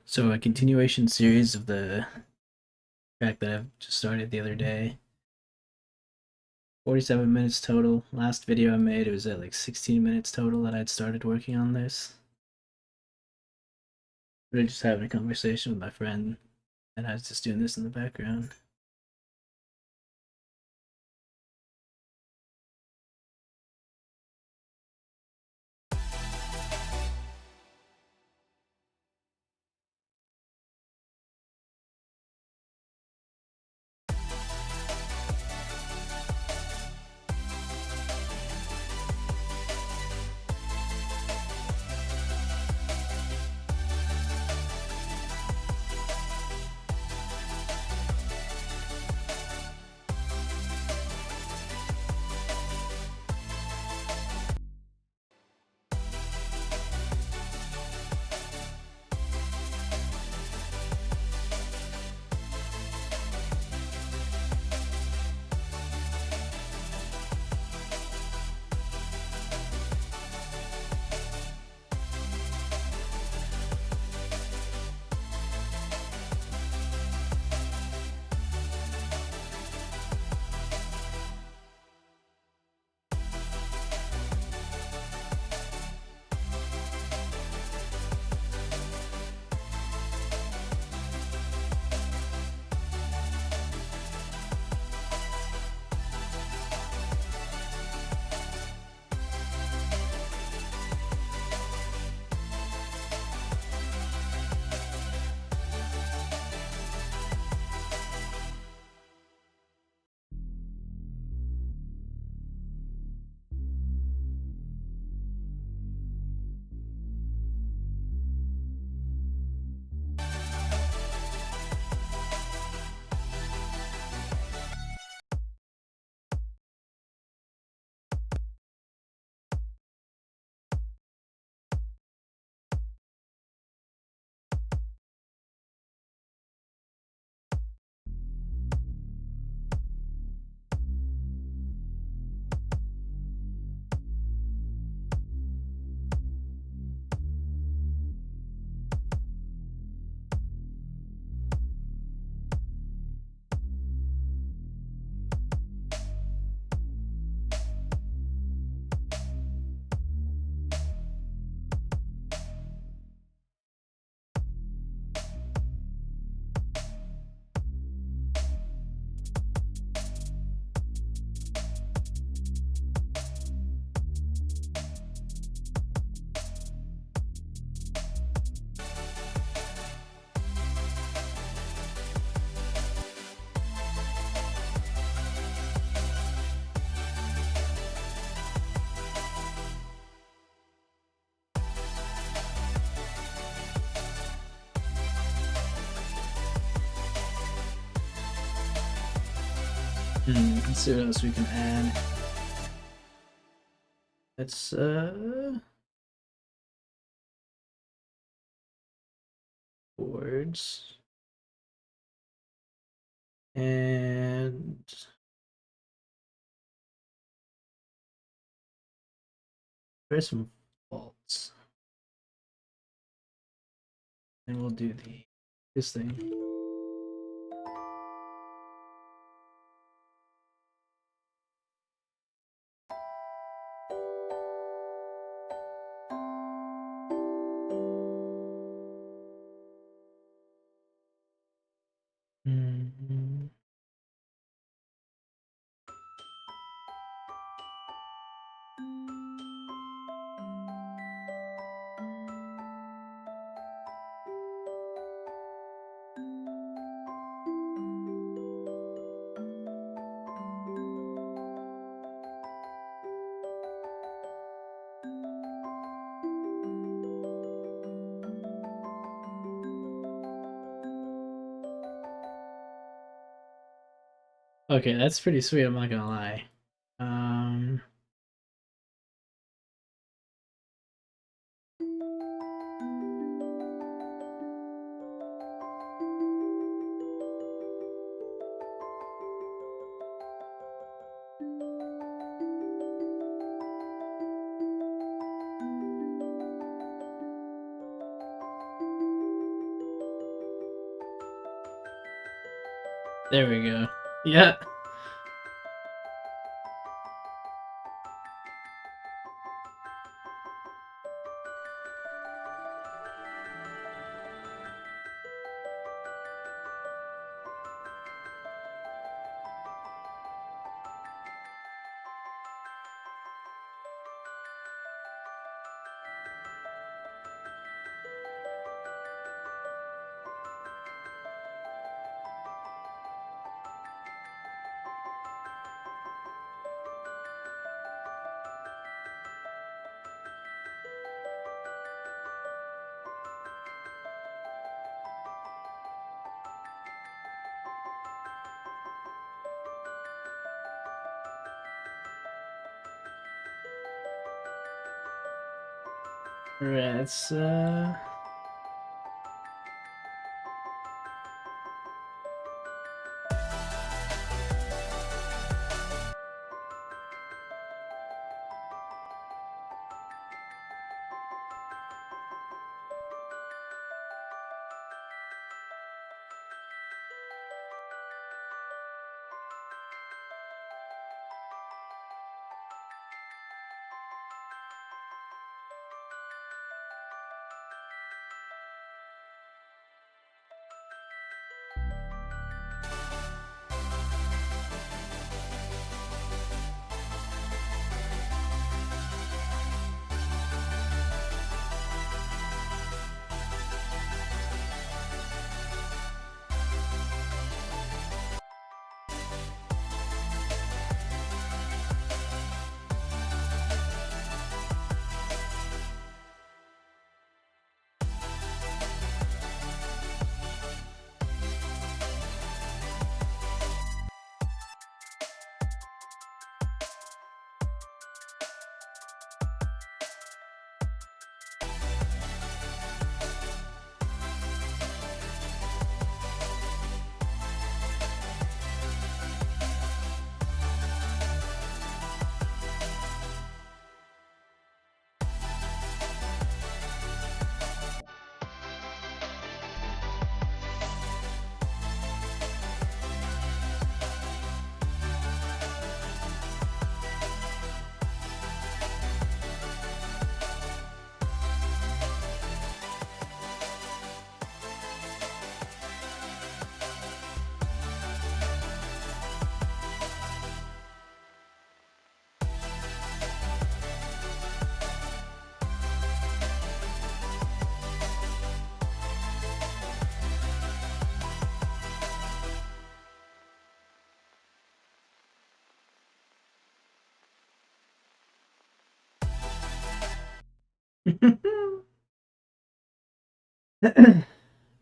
So a continuation series of the track that I've just started the other day. 47 minutes total. Last video I made, it was at like 16 minutes total that I'd started working on this. But I just having a conversation with my friend, and I was just doing this in the background. Let's see what else we can add. Let's boards and there's some faults, and we'll do this thing. Mm-hmm. Okay, that's pretty sweet, I'm not gonna lie. Um, There we go. Yeah. Right, it's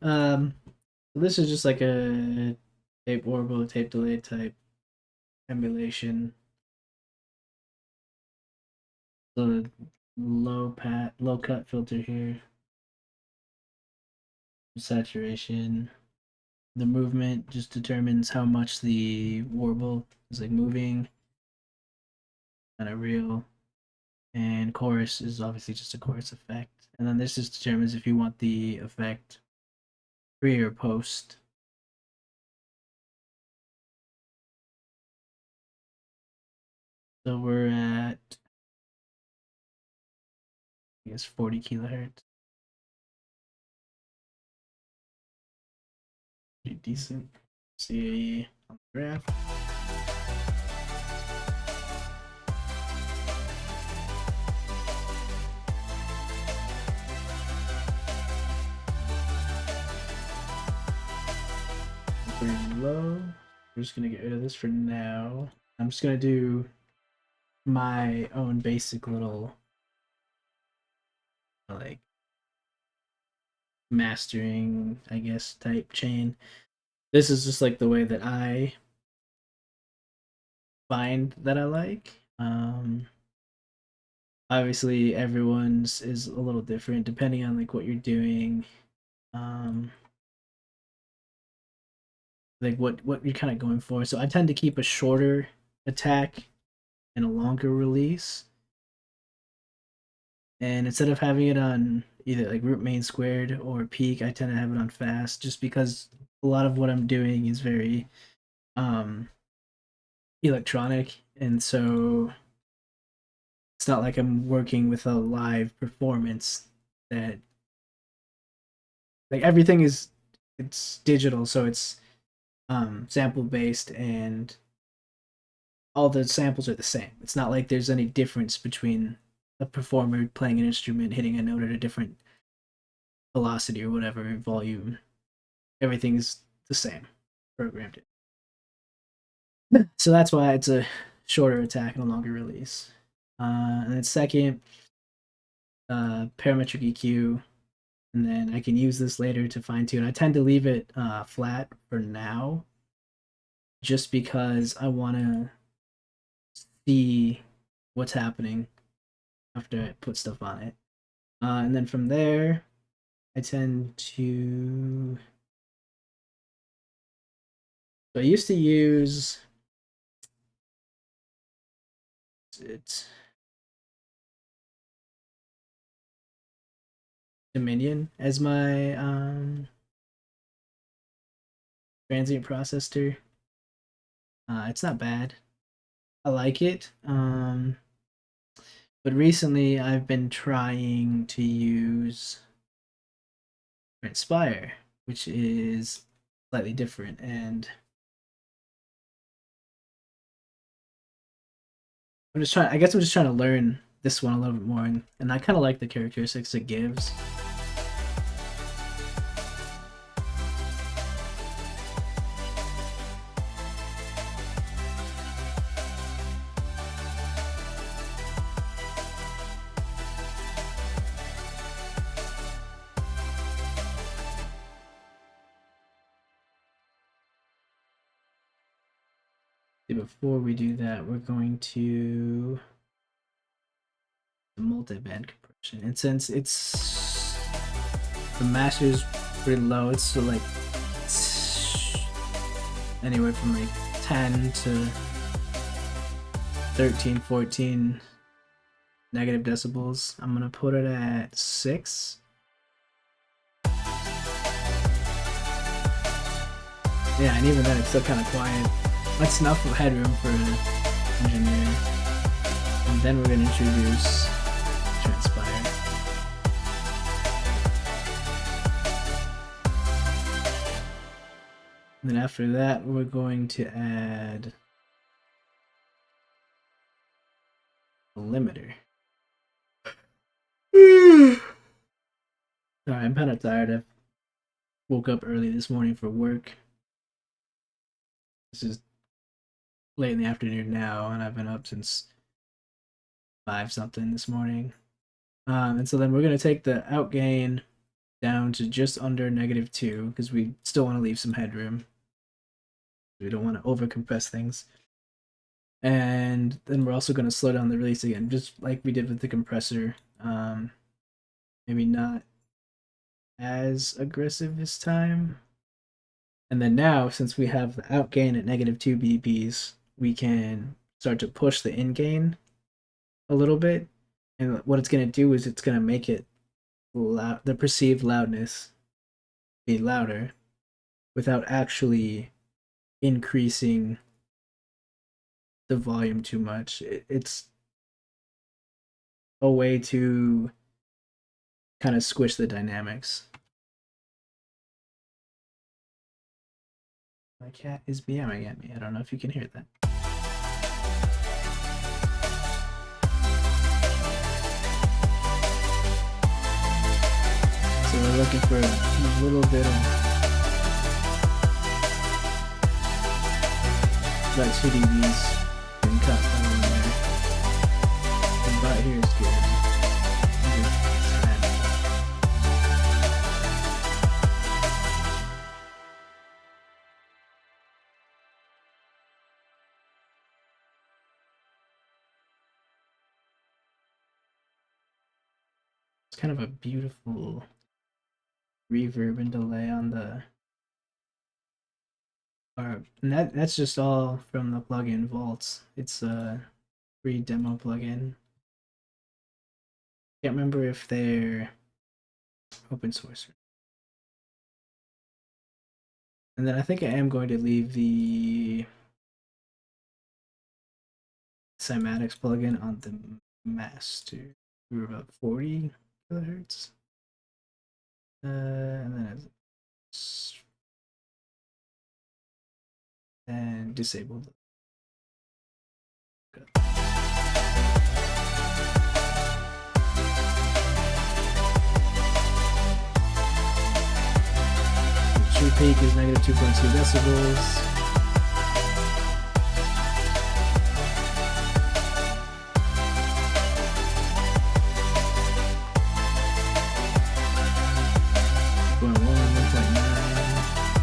um this is just like a tape warble, tape delay type emulation. The low cut filter here. Saturation. The movement just determines how much the warble is like moving. Kind of real. And chorus is obviously just a chorus effect. And then this just determines if you want the effect pre or post. So we're at, I guess, 40 kilohertz. Pretty decent. See on the graph. Pretty low. We're just gonna get rid of this for now. I'm just gonna do my own basic little like mastering, I guess, type chain. This is just like the way that I find that I like. Obviously everyone's is a little different depending on like what you're doing. Like what you're kind of going for. So I tend to keep a shorter attack and a longer release. And instead of having it on either like root main squared or peak, I tend to have it on fast just because a lot of what I'm doing is very um electronic, and so it's not like I'm working with a live performance that like everything is it's digital, so it's sample based, and all the samples are the same. It's not like there's any difference between a performer playing an instrument hitting a note at a different velocity or whatever volume. Everything's the same programmed. So that's why it's a shorter attack and a longer release. And then second, parametric EQ, and then I can use this later to fine tune. I tend to leave it flat for now, just because I want to see what's happening after I put stuff on it. And then from there, I tend to. So I used to use it Dominion as my transient processor. It's not bad. I like it. But recently I've been trying to use Inspire, which is slightly different, and I guess I'm just trying to learn this one a little bit more, and I kind of like the characteristics it gives. Before we do that, we're going to the multi-band compression, and since it's the master is pretty low, it's so like anywhere from like 10 to 13, 14 negative decibels. I'm gonna put it at 6. Yeah, and even then it's still kind of quiet. That's enough of headroom for an engineer. And then we're gonna introduce Transpire. And then after that, we're going to add a limiter. Sorry, I'm kind of tired. I woke up early this morning for work. This is late in the afternoon now, and I've been up since 5 something this morning. And so then we're going to take the outgain down to just under -2 because we still want to leave some headroom. We don't want to overcompress things. And then we're also going to slow down the release again, just like we did with the compressor. Maybe not as aggressive this time. And then now, since we have the outgain at -2 dBs, we can start to push the in-gain a little bit. And what it's going to do is it's going to make it loud, the perceived loudness be louder without actually increasing the volume too much. It's a way to kind of squish the dynamics. My cat is meowing at me. I don't know if you can hear that. So we're looking for a little bit of about 2 dBs and cut down in there. And about here is good. It's kind of a beautiful reverb and delay on the and that's just all from the plugin Vaults. It's a free demo plugin. Can't remember if they're open source. And then I think I am going to leave the cymatics plugin on the master. We were about 40 kilohertz. And then and disabled. Good. True peak is negative 2.2 decibels.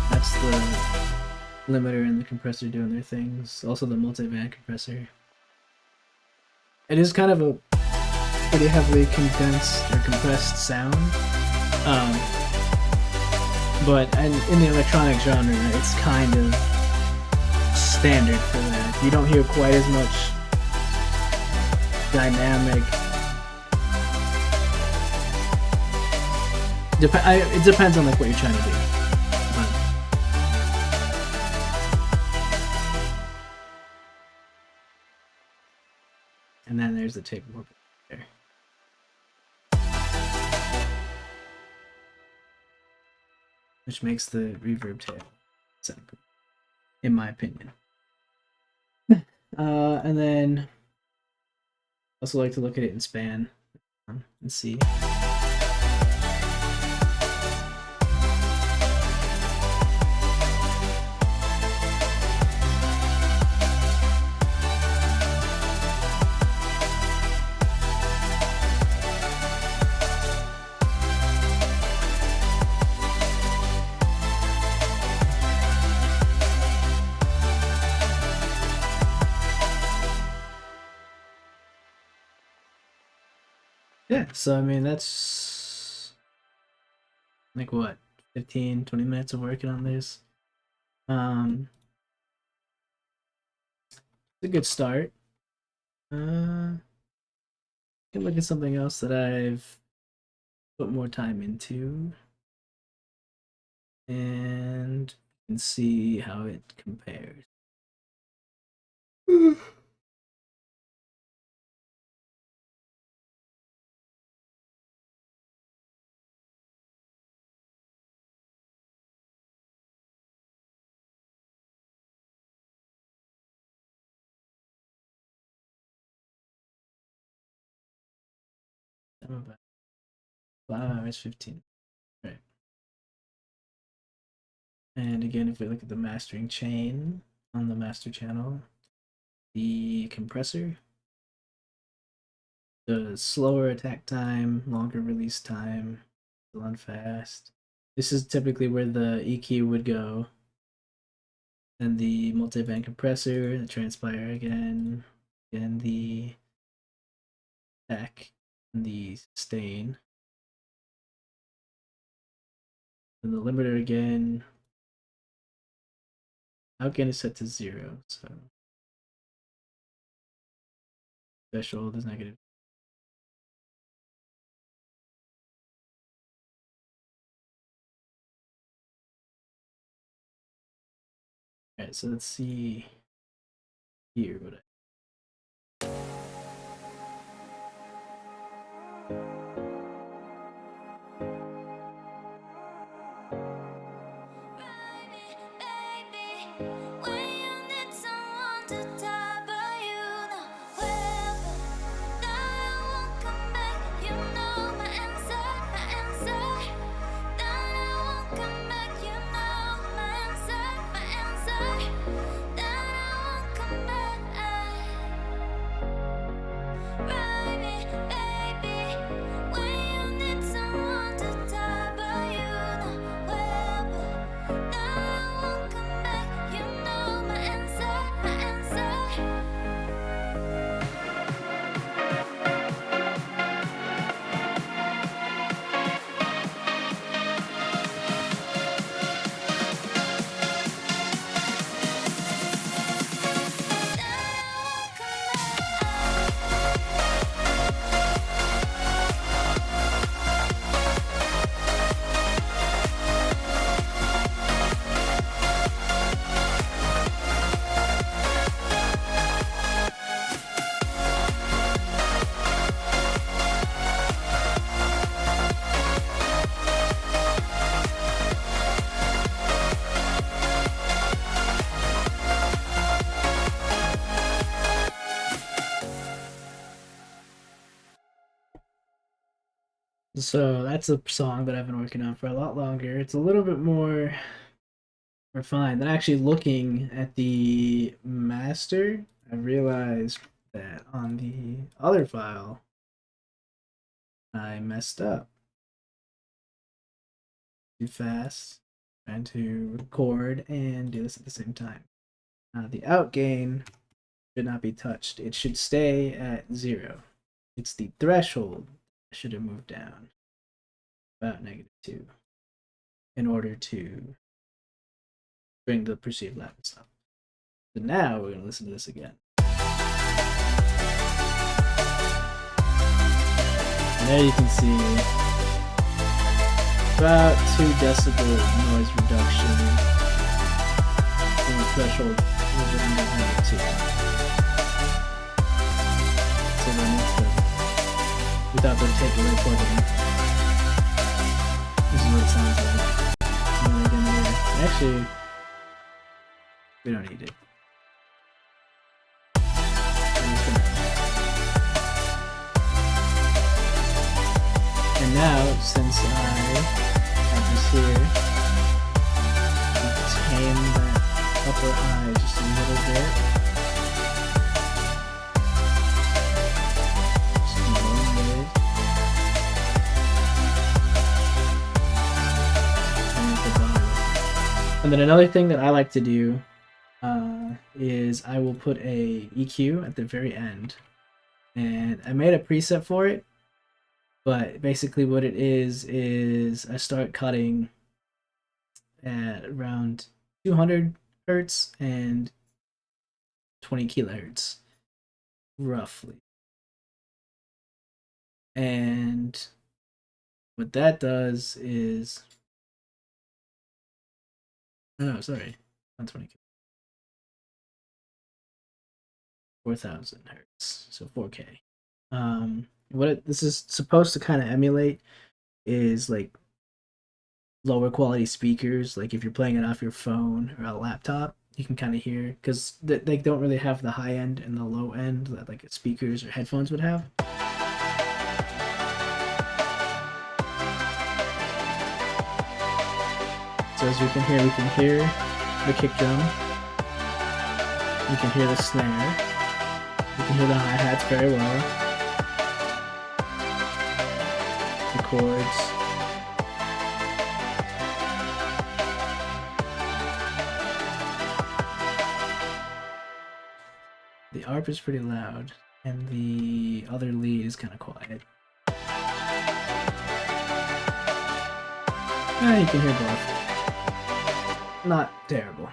That's the limiter and the compressor doing their things. Also the multi-band compressor. It is kind of a pretty heavily condensed or compressed sound. But in the electronic genre, it's kind of standard for that. You don't hear quite as much dynamic. It depends on like what you're trying to do. And then there's the tape warp there. Which makes the reverb tail sound good, in my opinion. And then I also like to look at it in span and see. Yeah, so I mean, that's like what, 15, 20 minutes of working on this. It's a good start. Can look at something else that I've put more time into and you can see how it compares. About 5 hours 15. Right. And again, if we look at the mastering chain on the master channel, the compressor, the slower attack time, longer release time, still on fast. This is typically where the EQ would go. Then the multi-band compressor, the transpire again, and the attack, and the sustain. And the limiter again. Outgain is set to 0, so threshold is negative. Alright, so let's see here what So that's a song that I've been working on for a lot longer. It's a little bit more refined. Then actually looking at the master, I realized that on the other file, I messed up too fast, trying to record and do this at the same time. The out gain should not be touched. It should stay at 0. It's the threshold that should have moved down about -2 in order to bring the perceived loudness up. So now we're going to listen to this again. And there you can see about 2 decibel noise reduction in the threshold within -2. So then without the takeaway plugin, this is what it sounds like. And then again here, actually, we don't need it. And now, since I have this here, tame that upper eye just a little bit. Just a little bit. And the bottom. And then another thing that I like to do is I will put a EQ at the very end. And I made a preset for it. But basically what it is I start cutting at around 200 hertz and 20 kilohertz, roughly. And what that does is, oh, sorry, not 20, 4,000 hertz, so 4K. This is supposed to kind of emulate is like lower quality speakers. Like if you're playing it off your phone or a laptop, you can kind of hear, because they don't really have the high end and the low end that like speakers or headphones would have. So as we can hear the kick drum. You can hear the snare. You can hear the hi-hats very well. The chords. The ARP is pretty loud, and the other lead is kind of quiet. You can hear both. Not terrible.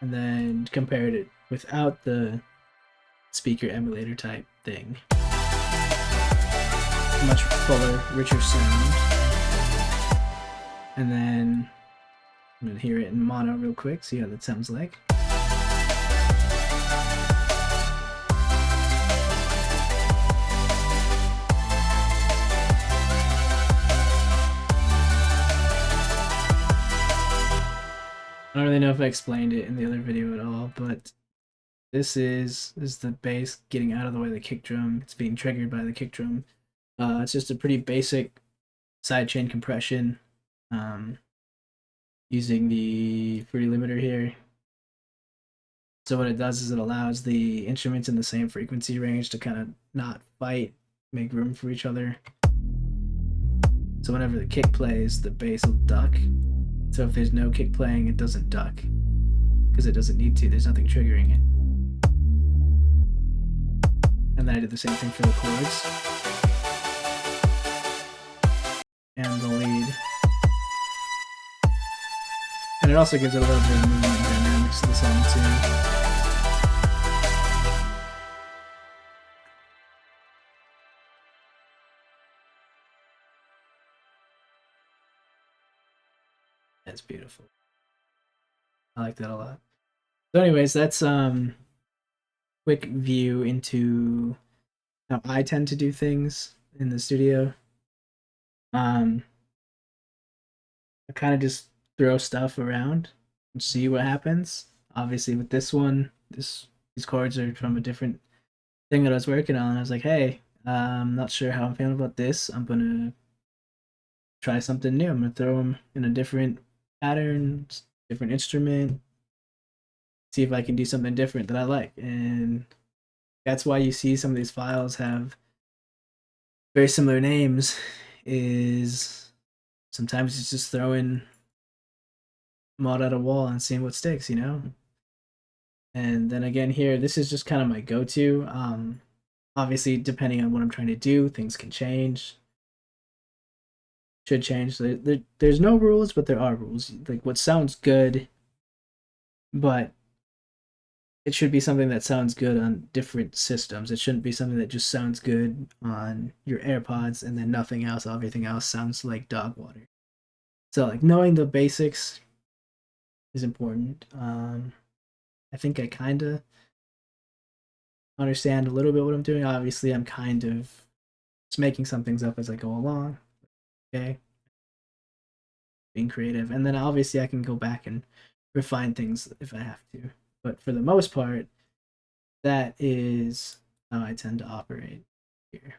And then compared it without the speaker emulator type thing. Much fuller, richer sound. And then I'm gonna hear it in mono real quick, see how that sounds like. I don't really know if I explained it in the other video at all, but this is the bass getting out of the way of the kick drum. It's being triggered by the kick drum. It's just a pretty basic sidechain compression using the Fruity limiter here. So what it does is it allows the instruments in the same frequency range to kind of not fight, make room for each other. So whenever the kick plays, the bass will duck. So if there's no kick playing, it doesn't duck, because it doesn't need to. There's nothing triggering it. And then I did the same thing for the chords. And the lead. And it also gives it a little bit of movement dynamics to the song too. That's beautiful. I like that a lot. So anyways, that's quick view into how I tend to do things in the studio. I kind of just throw stuff around and see what happens. Obviously with this one, these chords are from a different thing that I was working on. I was like, hey, I'm not sure how I'm feeling about this. I'm gonna try something new. I'm gonna throw them in a different pattern, different instrument, see if I can do something different that I like. And that's why you see some of these files have very similar names. Is sometimes it's just throwing mod at a wall and seeing what sticks, you know. And then again here, this is just kind of my go-to. Obviously, depending on what I'm trying to do, things can change. Should change. There's no rules, but there are rules. Like what sounds good, but it should be something that sounds good on different systems. It shouldn't be something that just sounds good on your AirPods and then nothing else. Everything else sounds like dog water. So like knowing the basics is important. I think I kind of understand a little bit what I'm doing. Obviously, I'm kind of just making some things up as I go along. Okay, being creative, and then obviously I can go back and refine things if I have to. But for the most part, that is how I tend to operate here.